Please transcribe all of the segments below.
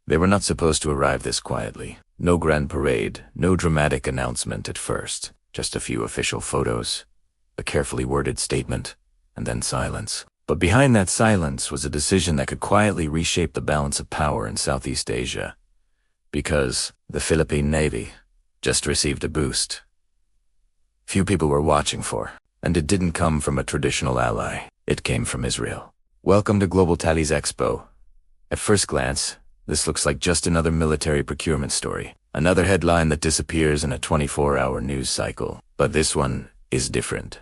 They were not supposed to arrive this quietly. No grand parade, no dramatic announcement at first. Just a few official photos, a carefully worded statement, and then silence. But behind that silence was a decision that could quietly reshape the balance of power in Southeast Asia. Because the Philippine Navy just received a boost. Few people were watching for, and it didn't come from a traditional ally. It came from Israel. Welcome to Global Tallies Expo. At first glance, this looks like just another military procurement story. Another headline that disappears in a 24-hour news cycle. But this one is different.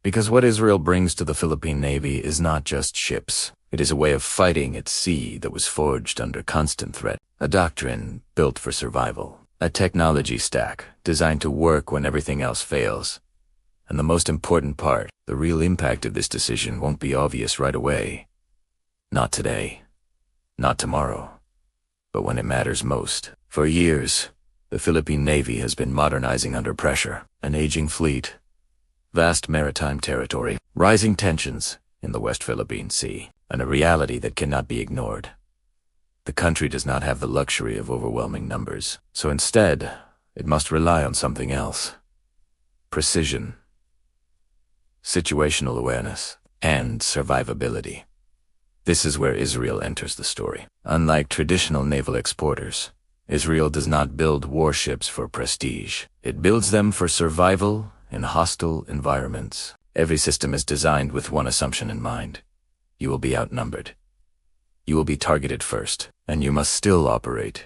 Because what Israel brings to the Philippine Navy is not just ships. It is a way of fighting at sea that was forged under constant threat. A doctrine built for survival. A technology stack designed to work when everything else fails. And the most important part, the real impact of this decision won't be obvious right away. Not today. Not tomorrow. But when it matters most. For years, the Philippine Navy has been modernizing under pressure. An aging fleet, vast maritime territory, rising tensions in the West Philippine Sea, and a reality that cannot be ignored. The country does not have the luxury of overwhelming numbers, so instead, it must rely on something else. Precision, situational awareness, and survivability. This is where Israel enters the story. Unlike traditional naval exporters, Israel does not build warships for prestige. It builds them for survival in hostile environments. Every system is designed with one assumption in mind. You will be outnumbered. You will be targeted first, and you must still operate.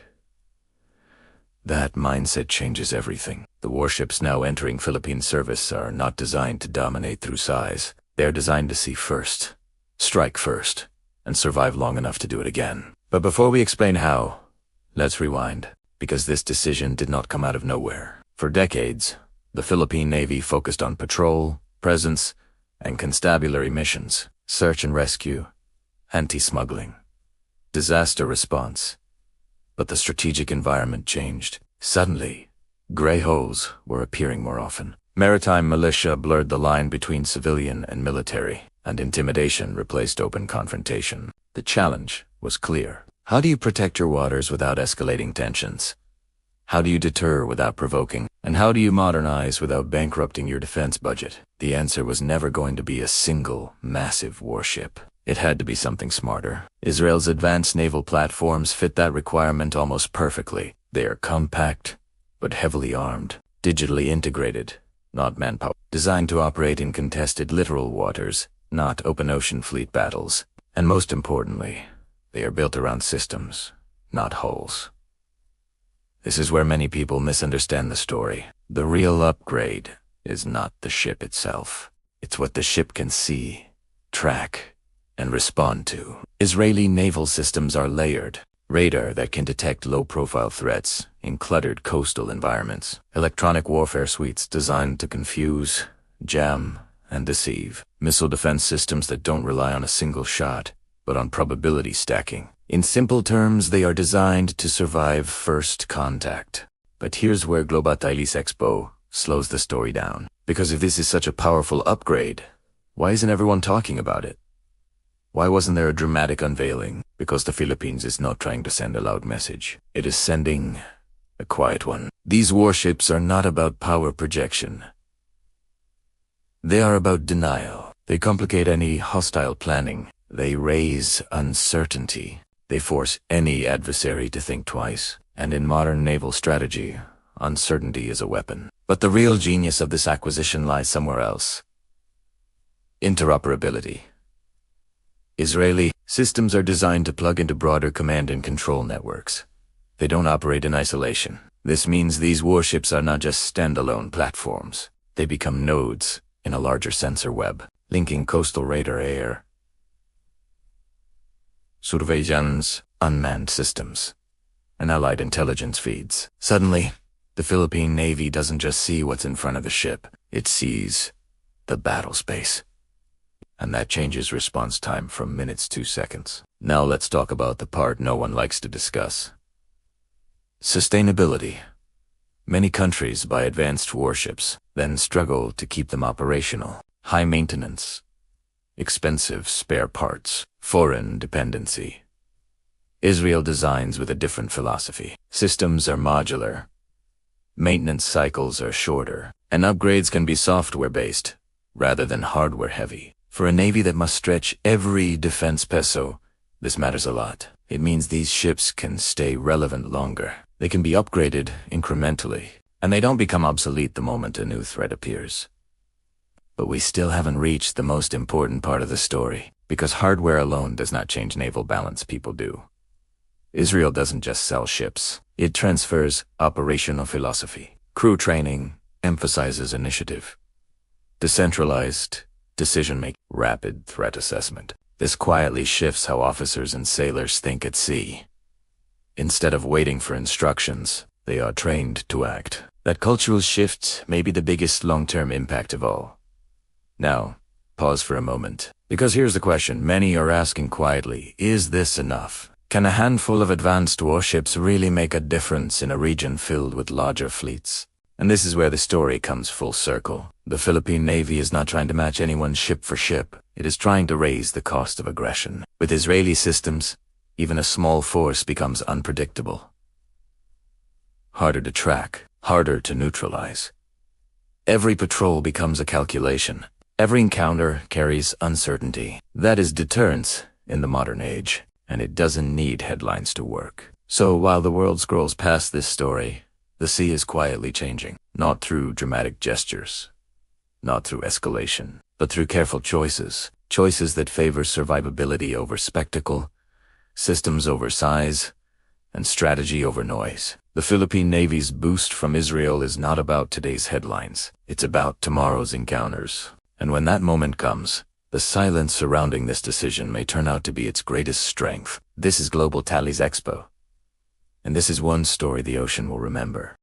That mindset changes everything. The warships now entering Philippine service are not designed to dominate through size. They are designed to see first, strike first, and survive long enough to do it again. But before we explain how, let's rewind, because this decision did not come out of nowhere. For decades, the Philippine Navy focused on patrol, presence, and constabulary missions, search and rescue, anti-smuggling, disaster response. But the strategic environment changed. Suddenly, gray holes were appearing more often. Maritime militia blurred the line between civilian and military, and intimidation replaced open confrontation. The challenge was clear. How do you protect your waters without escalating tensions? How do you deter without provoking? And how do you modernize without bankrupting your defense budget? The answer was never going to be a single, massive warship. It had to be something smarter. Israel's advanced naval platforms fit that requirement almost perfectly. They are compact, but heavily armed, digitally integrated, not manpower. Designed to operate in contested littoral waters, not open ocean fleet battles. And most importantly, they are built around systems, not hulls. This is where many people misunderstand the story. The real upgrade is not the ship itself. It's what the ship can see, track, and respond to. Israeli naval systems are layered. Radar that can detect low-profile threats in cluttered coastal environments. Electronic warfare suites designed to confuse, jam, and deceive. Missile defense systems that don't rely on a single shot, but on probability stacking. In simple terms, they are designed to survive first contact. But here's where Global Tallies Expo slows the story down. Because if this is such a powerful upgrade, why isn't everyone talking about it? Why wasn't there a dramatic unveiling? Because the Philippines is not trying to send a loud message. It is sending a quiet one. These warships are not about power projection. They are about denial. They complicate any hostile planning. They raise uncertainty. They force any adversary to think twice. And in modern naval strategy, uncertainty is a weapon. But the real genius of this acquisition lies somewhere else. Interoperability. Israeli systems are designed to plug into broader command and control networks. They don't operate in isolation. This means these warships are not just standalone platforms. They become nodes in a larger sensor web, linking coastal radar, air, surveillance, unmanned systems, and allied intelligence feeds. Suddenly, the Philippine Navy doesn't just see what's in front of the ship. It sees the battle space. And that changes response time from minutes to seconds. Now let's talk about the part no one likes to discuss. Sustainability. Many countries buy advanced warships, then struggle to keep them operational. High maintenance, expensive spare parts, foreign dependency. Israel designs with a different philosophy. Systems are modular, maintenance cycles are shorter, and upgrades can be software-based rather than hardware-heavy. For a navy that must stretch every defense peso, this matters a lot. It means these ships can stay relevant longer. They can be upgraded incrementally, and they don't become obsolete the moment a new threat appears. But we still haven't reached the most important part of the story, because hardware alone does not change naval balance, people do. Israel doesn't just sell ships. It transfers operational philosophy. Crew training emphasizes initiative, decentralized decision-making, rapid threat assessment. This quietly shifts how officers and sailors think at sea. Instead of waiting for instructions, they are trained to act. That cultural shift may be the biggest long-term impact of all. Now, pause for a moment, because here's the question many are asking quietly: is this enough? Can a handful of advanced warships really make a difference in a region filled with larger fleets? And this is where the story comes full circle. The Philippine Navy is not trying to match anyone ship for ship. It is trying to raise the cost of aggression. With Israeli systems, even a small force becomes unpredictable. Harder to track, harder to neutralize. Every patrol becomes a calculation. Every encounter carries uncertainty. That is deterrence in the modern age, and it doesn't need headlines to work. So while the world scrolls past this story, the sea is quietly changing, not through dramatic gestures, not through escalation, but through careful choices. Choices that favor survivability over spectacle, systems over size, and strategy over noise. The Philippine Navy's boost from Israel is not about today's headlines. It's about tomorrow's encounters. And when that moment comes, the silence surrounding this decision may turn out to be its greatest strength. This is Global Tallies Expo. And this is one story the ocean will remember.